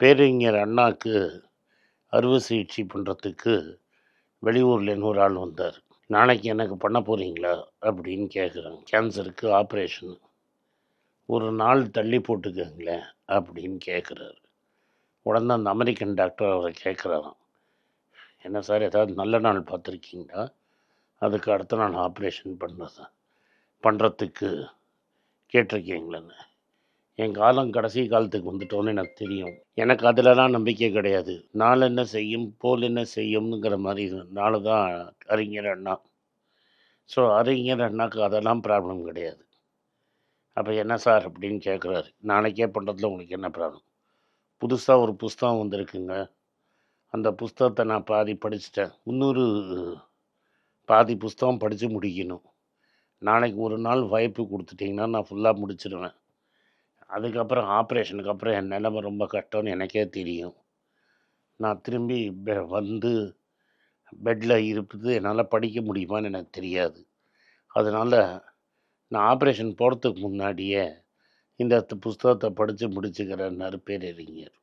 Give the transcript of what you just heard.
பேரறிஞர் அண்ணாக்கு அறுவை சிகிச்சை பண்ணுறதுக்கு வெளியூர்லேருந்து ஒரு ஆள் வந்தார். நாளைக்கு எனக்கு பண்ண போகிறீங்களா அப்படின்னு கேட்குறாங்க. கேன்சருக்கு ஆப்ரேஷன், ஒரு நாள் தள்ளி போட்டுக்கங்களேன் அப்படின்னு கேட்குறாரு. உடனே அந்த அமெரிக்கன் டாக்டர் அவரை கேட்குறாராம், என்ன சார் ஏதாவது நல்ல நாள் பார்த்துருக்கீங்களா, அதுக்கு அடுத்த நாள் ஆப்ரேஷன் பண்ணுறதுக்கு கேட்டிருக்கீங்களேன்னு. என் காலம் கடைசி காலத்துக்கு வந்துட்டோன்னு எனக்கு தெரியும். எனக்கு அதிலலாம் நம்பிக்கை கிடையாது. நாள் என்ன செய்யும், போல் என்ன செய்யும்ங்கிற மாதிரி நாள் தான் அறிஞர் அண்ணா. ஸோ அறிஞர் அண்ணாக்கு அதெல்லாம் ப்ராப்ளம் கிடையாது. அப்போ என்ன சார் அப்படின்னு கேட்குறாரு. நாளைக்கே பண்ணுறதுல உங்களுக்கு என்ன ப்ராப்ளம்? புதுசாக ஒரு புஸ்தகம் வந்திருக்குங்க. அந்த புஸ்தகத்தை நான் பாதி படிச்சுட்டேன். இன்னொரு பாதி புஸ்தகம் படித்து முடிக்கணும். நாளைக்கு ஒரு நாள் வாய்ப்பு கொடுத்துட்டிங்கன்னா நான் ஃபுல்லாக முடிச்சிடுவேன். அதுக்கப்புறம் ஆப்ரேஷனுக்கு அப்புறம் என் நிலைமை ரொம்ப கஷ்டம்னு எனக்கே தெரியும். நான் திரும்பி வந்து பெட்டில் இருப்பது என்னால் படிக்க முடியுமான்னு எனக்கு தெரியாது. அதனால் நான் ஆப்ரேஷன் போகிறதுக்கு முன்னாடியே இந்த புஸ்தகத்தை படித்து முடிச்சுக்கிறேன்னாரு பேரறிஞர்.